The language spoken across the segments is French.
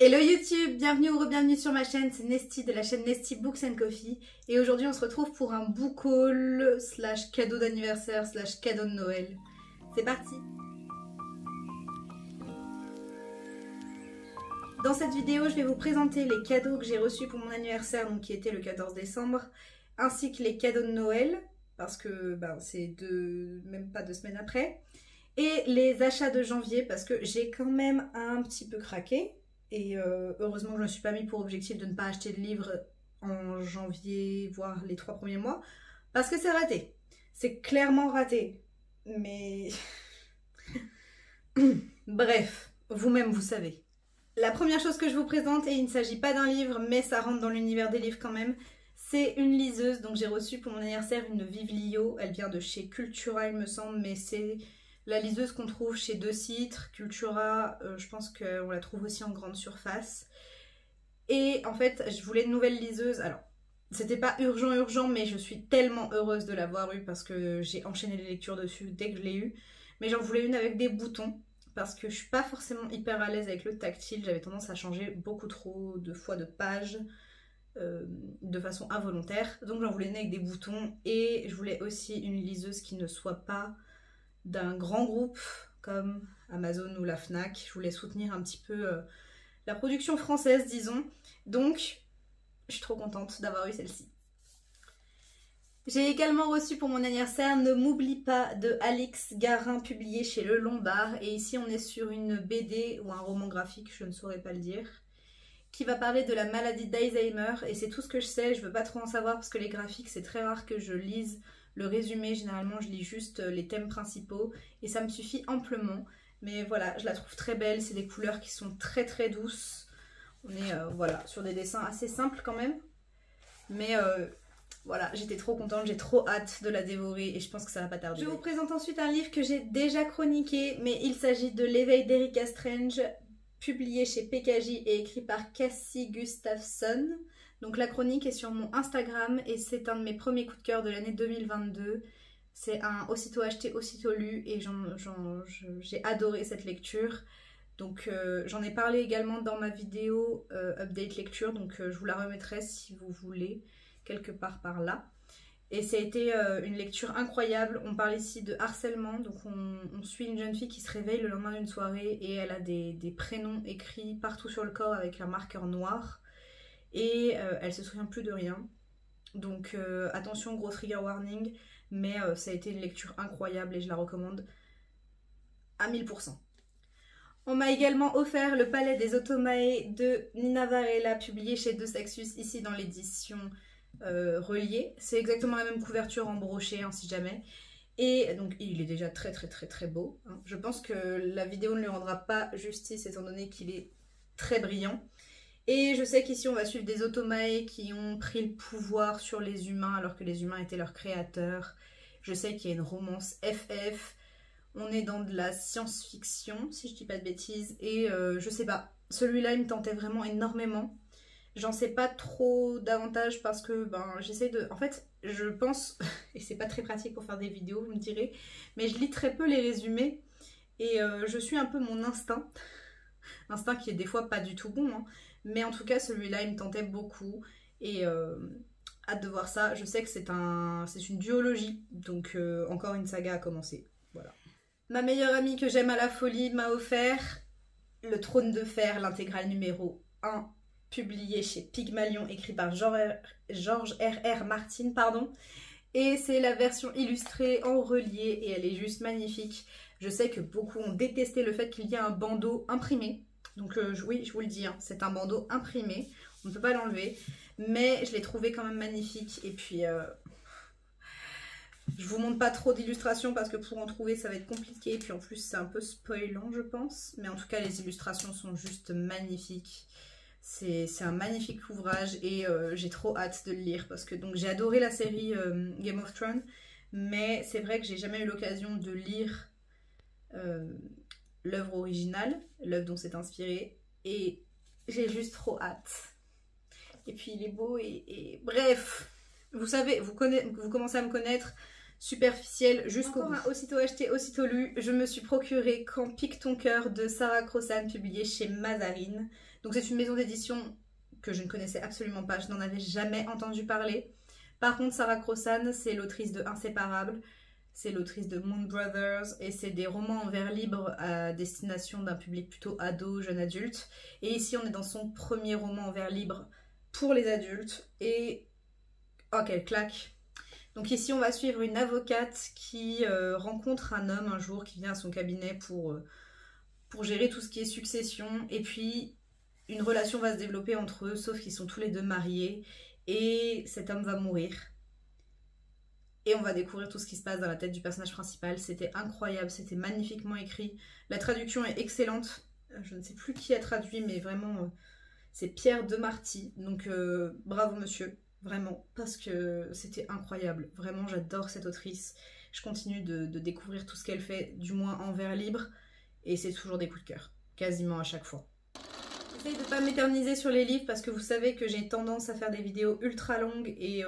Hello YouTube, bienvenue ou re-bienvenue sur ma chaîne, c'est Nesty de la chaîne Nesty Books and Coffee et aujourd'hui on se retrouve pour un book haul slash cadeau d'anniversaire slash cadeau de Noël. C'est parti! Dans cette vidéo je vais vous présenter les cadeaux que j'ai reçus pour mon anniversaire, donc qui était le 14 décembre, ainsi que les cadeaux de Noël, parce que c'est même pas 2 semaines après, et les achats de janvier parce que j'ai quand même un petit peu craqué. Et heureusement que je ne me suis pas mis pour objectif de ne pas acheter de livres en janvier, voire les 3 premiers mois. Parce que c'est raté. C'est clairement raté. Mais... Bref, vous-même vous savez. La première chose que je vous présente, et il ne s'agit pas d'un livre, mais ça rentre dans l'univers des livres quand même, c'est une liseuse. Donc j'ai reçu pour mon anniversaire une Vive-Lio. Elle vient de chez Cultura il me semble, mais c'est... la liseuse qu'on trouve chez De Citre, Cultura, je pense qu'on la trouve aussi en grande surface. Et en fait, je voulais une nouvelle liseuse. Alors, c'était pas urgent, mais je suis tellement heureuse de l'avoir eue parce que j'ai enchaîné les lectures dessus dès que je l'ai eue. Mais j'en voulais une avec des boutons parce que je suis pas forcément hyper à l'aise avec le tactile. J'avais tendance à changer beaucoup trop de fois de page de façon involontaire. Donc j'en voulais une avec des boutons et je voulais aussi une liseuse qui ne soit pas d'un grand groupe comme Amazon ou la Fnac. Je voulais soutenir un petit peu la production française, disons. Donc, je suis trop contente d'avoir eu celle-ci. J'ai également reçu pour mon anniversaire Ne m'oublie pas de Alix Garin, publié chez Le Lombard. Et ici, on est sur une BD ou un roman graphique, je ne saurais pas le dire, qui va parler de la maladie d'Alzheimer. Et c'est tout ce que je sais, je veux pas trop en savoir parce que les graphiques, c'est très rare que je lise le résumé. Généralement je lis juste les thèmes principaux et ça me suffit amplement. Mais voilà, je la trouve très belle, c'est des couleurs qui sont très très douces. On est voilà, sur des dessins assez simples quand même. Mais voilà, j'étais trop contente, j'ai trop hâte de la dévorer et je pense que ça va pas tarder. Je vous présente ensuite un livre que j'ai déjà chroniqué, mais il s'agit de L'éveil d'Erika Strange, publié chez PKJ et écrit par Cassie Gustafson. Donc la chronique est sur mon Instagram et c'est un de mes premiers coups de cœur de l'année 2022. C'est un aussitôt acheté, aussitôt lu et j'ai adoré cette lecture. Donc j'en ai parlé également dans ma vidéo update lecture, donc je vous la remettrai si vous voulez, quelque part par là. Et ça a été une lecture incroyable. On parle ici de harcèlement, donc on suit une jeune fille qui se réveille le lendemain d'une soirée et elle a des prénoms écrits partout sur le corps avec un marqueur noir. Et elle se souvient plus de rien. Donc attention, gros trigger warning, mais ça a été une lecture incroyable et je la recommande à 1000%. On m'a également offert Le Palais des Automae de Nina Varela, publié chez De Saxus, ici dans l'édition reliée. C'est exactement la même couverture en brochet, hein, si jamais. Et donc il est déjà très très très très beau, hein. Je pense que la vidéo ne lui rendra pas justice étant donné qu'il est très brillant. Et je sais qu'ici on va suivre des automae qui ont pris le pouvoir sur les humains alors que les humains étaient leurs créateurs. Je sais qu'il y a une romance FF. On est dans de la science-fiction, si je dis pas de bêtises. Et je sais pas, celui-là il me tentait vraiment énormément. J'en sais pas trop davantage parce que j'essaie de... En fait, je pense, et c'est pas très pratique pour faire des vidéos, vous me direz, mais je lis très peu les résumés. Et je suis un peu mon instinct. Instinct qui est des fois pas du tout bon, hein. Mais en tout cas, celui-là, il me tentait beaucoup. Et hâte de voir ça. Je sais que c'est une duologie. Donc, encore une saga à commencer. Voilà. Ma meilleure amie que j'aime à la folie m'a offert Le Trône de Fer, l'intégrale numéro 1, publié chez Pygmalion, écrit par George R.R. Martin, pardon. Et c'est la version illustrée en relié. Et elle est juste magnifique. Je sais que beaucoup ont détesté le fait qu'il y ait un bandeau imprimé. Donc oui, je vous le dis, hein, c'est un bandeau imprimé, on ne peut pas l'enlever, mais je l'ai trouvé quand même magnifique. Et puis, je vous montre pas trop d'illustrations parce que pour en trouver, ça va être compliqué. Et puis en plus, c'est un peu spoilant, je pense. Mais en tout cas, les illustrations sont juste magnifiques. C'est un magnifique ouvrage et j'ai trop hâte de le lire parce que j'ai adoré la série Game of Thrones, mais c'est vrai que j'ai jamais eu l'occasion de lire... l'œuvre originale, l'œuvre dont c'est inspiré, et j'ai juste trop hâte. Et puis il est beau et bref, vous savez, vous commencez à me connaître, superficielle jusqu'au bout. Aussitôt acheté, aussitôt lu, je me suis procuré Quand pique ton cœur de Sarah Crossan, publié chez Mazarine. Donc c'est une maison d'édition que je ne connaissais absolument pas, je n'en avais jamais entendu parler. Par contre, Sarah Crossan, c'est l'autrice de Inséparables, c'est l'autrice de Moon Brothers, et c'est des romans en vers libre à destination d'un public plutôt ado, jeune adulte. Et ici, on est dans son premier roman en vers libre pour les adultes, et oh, quelle claque! Donc ici, on va suivre une avocate qui rencontre un homme un jour qui vient à son cabinet pour gérer tout ce qui est succession, et puis une relation va se développer entre eux, sauf qu'ils sont tous les deux mariés, et cet homme va mourir. Et on va découvrir tout ce qui se passe dans la tête du personnage principal. C'était incroyable, c'était magnifiquement écrit. La traduction est excellente. Je ne sais plus qui a traduit, mais vraiment, c'est Pierre Demarty. Donc bravo monsieur, vraiment, parce que c'était incroyable. Vraiment, j'adore cette autrice. Je continue de découvrir tout ce qu'elle fait, du moins en vers libre. Et c'est toujours des coups de cœur, quasiment à chaque fois. J'essaye de ne pas m'éterniser sur les livres parce que vous savez que j'ai tendance à faire des vidéos ultra longues et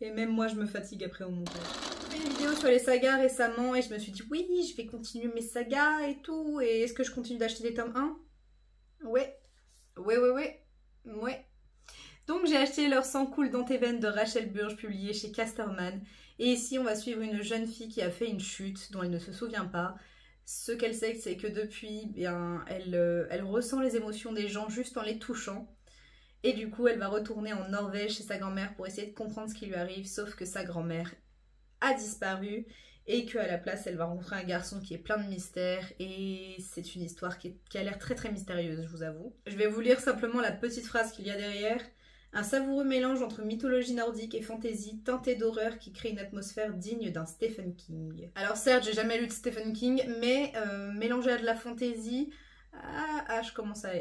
et même moi je me fatigue après au montage. J'ai fait une vidéo sur les sagas récemment et je me suis dit oui, je vais continuer mes sagas et tout. Et est-ce que je continue d'acheter des tomes 1? Ouais. Donc j'ai acheté Leur sang coule dans tes veines de Rachel Burge, publié chez Casterman. Et ici on va suivre une jeune fille qui a fait une chute dont elle ne se souvient pas. Ce qu'elle sait, c'est que depuis, bien, elle ressent les émotions des gens juste en les touchant. Et du coup, elle va retourner en Norvège chez sa grand-mère pour essayer de comprendre ce qui lui arrive, sauf que sa grand-mère a disparu et qu'à la place, elle va rencontrer un garçon qui est plein de mystères. Et c'est une histoire qui a l'air très très mystérieuse, je vous avoue. Je vais vous lire simplement la petite phrase qu'il y a derrière. Un savoureux mélange entre mythologie nordique et fantaisie teintée d'horreur qui crée une atmosphère digne d'un Stephen King. Alors certes, j'ai jamais lu de Stephen King, mais mélangé à de la fantaisie, je commence à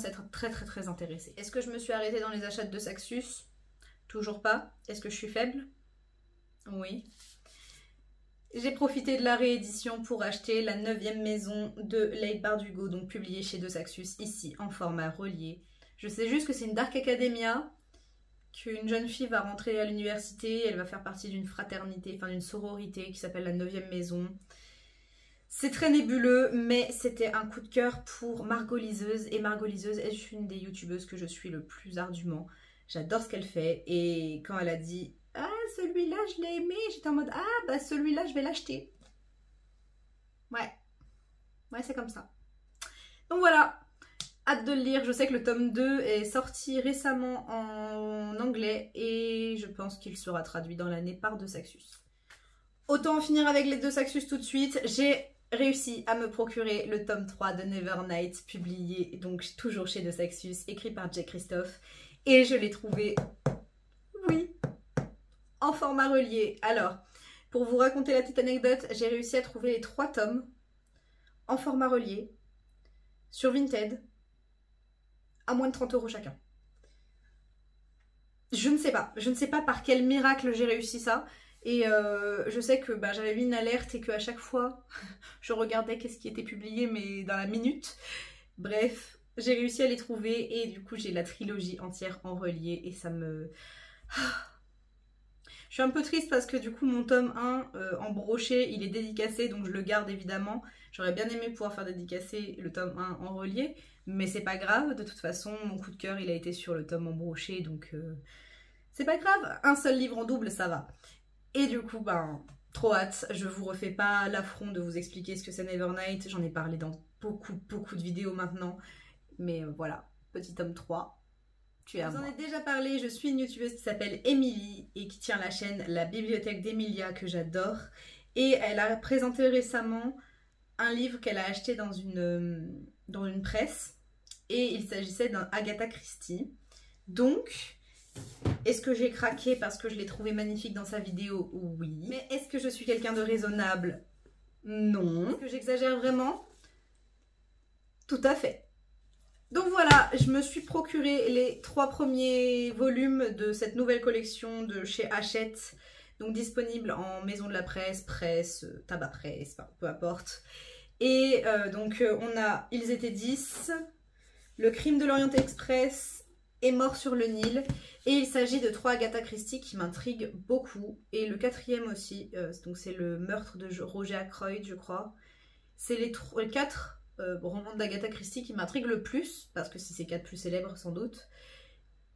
être très très très intéressée. Est-ce que je me suis arrêtée dans les achats de Saxus? Toujours pas. Est-ce que je suis faible? Oui. J'ai profité de la réédition pour acheter La 9e maison de Leigh Bardugo, donc publiée chez De Saxus, ici en format relié. Je sais juste que c'est une Dark Academia, qu'une jeune fille va rentrer à l'université, elle va faire partie d'une fraternité, enfin d'une sororité qui s'appelle la 9e maison. C'est très nébuleux, mais c'était un coup de cœur pour Margot Liseuse. Et Margot Liseuse est une des youtubeuses que je suis le plus ardument. J'adore ce qu'elle fait. Et quand elle a dit « Ah, celui-là, je l'ai aimé », j'étais en mode « Ah, bah celui-là, je vais l'acheter ». Ouais, c'est comme ça. Donc voilà. Hâte de le lire, je sais que le tome 2 est sorti récemment en anglais et je pense qu'il sera traduit dans l'année par De Saxus. Autant en finir avec les De Saxus tout de suite, j'ai réussi à me procurer le tome 3 de Nevernight, publié donc toujours chez De Saxus, écrit par Jake Christophe, et je l'ai trouvé, oui, en format relié. Alors, pour vous raconter la petite anecdote, j'ai réussi à trouver les 3 tomes en format relié sur Vinted, à moins de 30 € chacun. Je ne sais pas par quel miracle j'ai réussi ça. Et je sais que j'avais mis une alerte et qu'à chaque fois, je regardais qu'est-ce qui était publié, mais dans la minute. Bref, j'ai réussi à les trouver et du coup, j'ai la trilogie entière en relié et ça me... Je suis un peu triste parce que du coup, mon tome 1 en brochet, il est dédicacé, donc je le garde évidemment. J'aurais bien aimé pouvoir faire dédicacer le tome 1 en relié, mais c'est pas grave. De toute façon, mon coup de cœur, il a été sur le tome en brochet, donc c'est pas grave. Un seul livre en double, ça va. Et du coup, trop hâte. Je vous refais pas l'affront de vous expliquer ce que c'est Nevernight. J'en ai parlé dans beaucoup de vidéos maintenant. Mais voilà, petit tome 3. Tu es à moi. J'en ai déjà parlé, je suis une youtubeuse qui s'appelle Émilie et qui tient la chaîne La Bibliothèque d'Emilia que j'adore. Et elle a présenté récemment un livre qu'elle a acheté dans une presse. Et il s'agissait d'un Agatha Christie. Donc... est-ce que j'ai craqué parce que je l'ai trouvé magnifique dans sa vidéo? Oui. Mais est-ce que je suis quelqu'un de raisonnable? Non. Est-ce que j'exagère vraiment? Tout à fait. Donc voilà, je me suis procuré les 3 premiers volumes de cette nouvelle collection de chez Hachette. Donc disponible en maison de la presse, tabac presse, enfin, peu importe. Et donc on a Ils étaient 10, Le crime de l'Orient Express, et Mort sur le Nil. Et il s'agit de 3 Agatha Christie qui m'intriguent beaucoup. Et le 4e aussi, donc c'est le meurtre de Roger Ackroyd, je crois. C'est les 4 romans d'Agatha Christie qui m'intriguent le plus, parce que c'est ses 4 plus célèbres sans doute.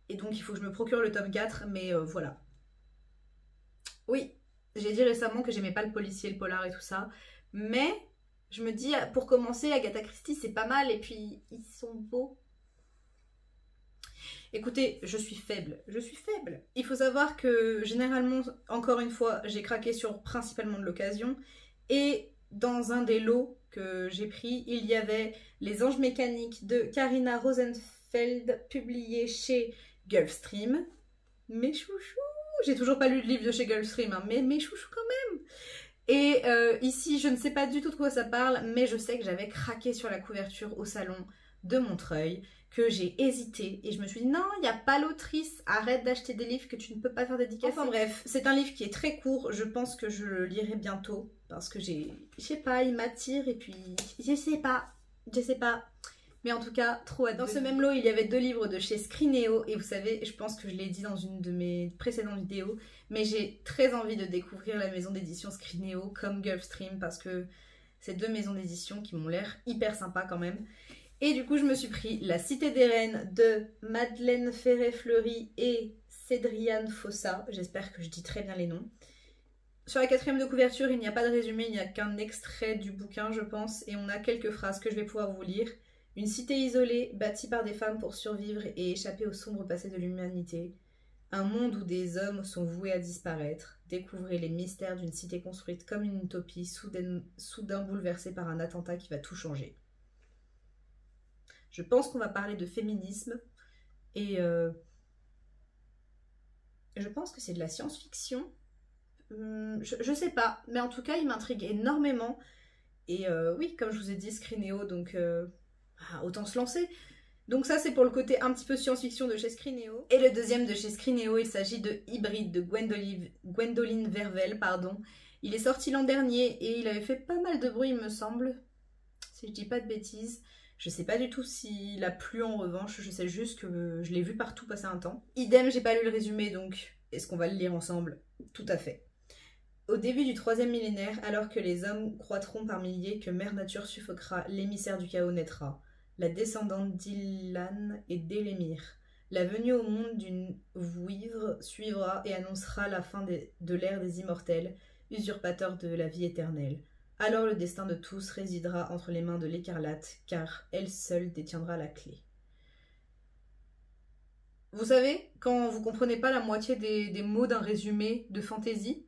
Et donc il faut que je me procure le tome 4, mais voilà. Oui, j'ai dit récemment que j'aimais pas le policier, le polar et tout ça, mais je me dis, pour commencer, Agatha Christie c'est pas mal, et puis ils sont beaux. Écoutez, je suis faible. Il faut savoir que généralement, encore une fois, j'ai craqué sur principalement de l'occasion, et dans un des lots que j'ai pris, il y avait Les Anges Mécaniques de Karina Rosenfeld, publié chez Gulfstream. Mes chouchous, j'ai toujours pas lu le livre de chez Gulfstream, hein, mais mes chouchous quand même. Et ici, je ne sais pas du tout de quoi ça parle, mais je sais que j'avais craqué sur la couverture au salon de Montreuil, que j'ai hésité et je me suis dit non, il n'y a pas l'autrice, arrête d'acheter des livres que tu ne peux pas faire dédicacer. Enfin bref, c'est un livre qui est très court, je pense que je le lirai bientôt parce que je sais pas, il m'attire et puis je sais pas. Mais en tout cas, trop hâte. Dans ce même lot, il y avait 2 livres de chez Scrinéo et vous savez, je pense que je l'ai dit dans une de mes précédentes vidéos, mais j'ai très envie de découvrir la maison d'édition Scrinéo comme Gulfstream parce que c'est 2 maisons d'édition qui m'ont l'air hyper sympas quand même. Et du coup, je me suis pris La Cité des Reines de Madeleine Ferré-Fleury et Cédriane Fossa. J'espère que je dis très bien les noms. Sur la 4e de couverture, il n'y a pas de résumé, il n'y a qu'un extrait du bouquin, je pense. Et on a quelques phrases que je vais pouvoir vous lire. Une cité isolée, bâtie par des femmes pour survivre et échapper au sombre passé de l'humanité. Un monde où des hommes sont voués à disparaître. Découvrez les mystères d'une cité construite comme une utopie, soudain bouleversée par un attentat qui va tout changer. Je pense qu'on va parler de féminisme et je pense que c'est de la science-fiction. Je sais pas, mais en tout cas, il m'intrigue énormément. Et oui, comme je vous ai dit, Scrinéo, donc autant se lancer. Donc ça, c'est pour le côté un petit peu science-fiction de chez Scrinéo. Et le 2e de chez Scrinéo, il s'agit de Hybride de Gwendoline Vervel, pardon. Il est sorti l'an dernier et il avait fait pas mal de bruit, il me semble, si je dis pas de bêtises. Je sais pas du tout s'il a plu en revanche, je sais juste que je l'ai vu partout passer un temps. Idem, j'ai pas lu le résumé, donc est-ce qu'on va le lire ensemble? Tout à fait. Au début du 3e millénaire, alors que les hommes croîtront par milliers, que Mère Nature suffoquera, l'émissaire du chaos naîtra. La descendante d'Ilan et d'Élémir. La venue au monde d'une vouivre suivra et annoncera la fin de l'ère des immortels, usurpateurs de la vie éternelle. Alors le destin de tous résidera entre les mains de l'Écarlate, car elle seule détiendra la clé. Vous savez, quand vous comprenez pas la moitié des mots d'un résumé de fantasy,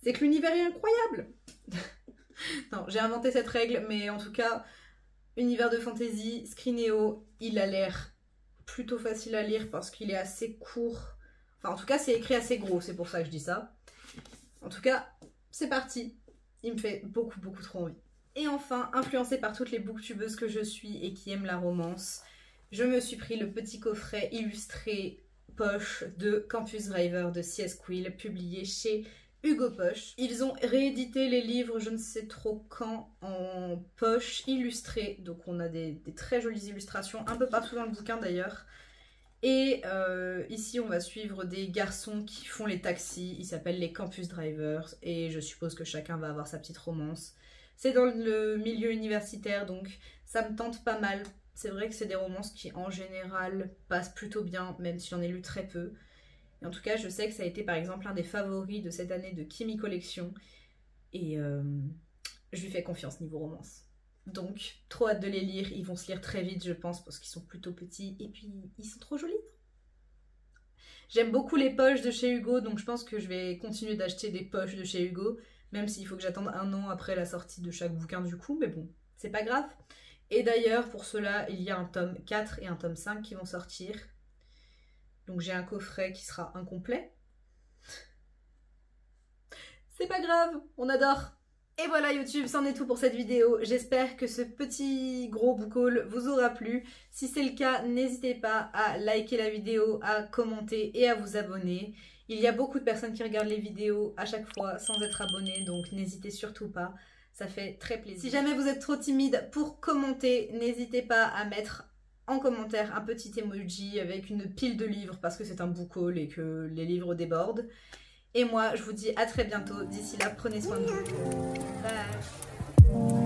c'est que l'univers est incroyable. Non, j'ai inventé cette règle, mais en tout cas, univers de fantasy, Scrinéo, il a l'air plutôt facile à lire parce qu'il est assez court. Enfin, en tout cas, c'est écrit assez gros, c'est pour ça que je dis ça. En tout cas, c'est parti. Il me fait beaucoup trop envie. Et enfin, influencée par toutes les booktubeuses que je suis et qui aiment la romance, je me suis pris le petit coffret illustré poche de Campus Driver de C.S. Quill, publié chez Hugo Poche. Ils ont réédité les livres, je ne sais trop quand, en poche illustrée. Donc on a des très jolies illustrations, un peu partout dans le bouquin d'ailleurs. Et ici, on va suivre des garçons qui font les taxis. Ils s'appellent les Campus Drivers. Et je suppose que chacun va avoir sa petite romance. C'est dans le milieu universitaire, donc ça me tente pas mal. C'est vrai que c'est des romances qui, en général, passent plutôt bien, même si j'en ai lu très peu. Et en tout cas, je sais que ça a été, par exemple, un des favoris de cette année de Kimi Collection. Et je lui fais confiance niveau romance. Donc, trop hâte de les lire. Ils vont se lire très vite, je pense, parce qu'ils sont plutôt petits. Et puis, ils sont trop jolis. J'aime beaucoup les poches de chez Hugo, donc je pense que je vais continuer d'acheter des poches de chez Hugo, même s'il faut que j'attende 1 an après la sortie de chaque bouquin du coup, mais bon, c'est pas grave. Et d'ailleurs, pour cela, il y a un tome 4 et un tome 5 qui vont sortir. Donc j'ai un coffret qui sera incomplet. C'est pas grave, on adore. Et voilà YouTube, c'en est tout pour cette vidéo. J'espère que ce petit gros book haul vous aura plu. Si c'est le cas, n'hésitez pas à liker la vidéo, à commenter et à vous abonner. Il y a beaucoup de personnes qui regardent les vidéos à chaque fois sans être abonnées, donc n'hésitez surtout pas. Ça fait très plaisir. Si jamais vous êtes trop timide pour commenter, n'hésitez pas à mettre en commentaire un petit emoji avec une pile de livres parce que c'est un book haul et que les livres débordent. Et moi, je vous dis à très bientôt. D'ici là, prenez soin de vous. Bye.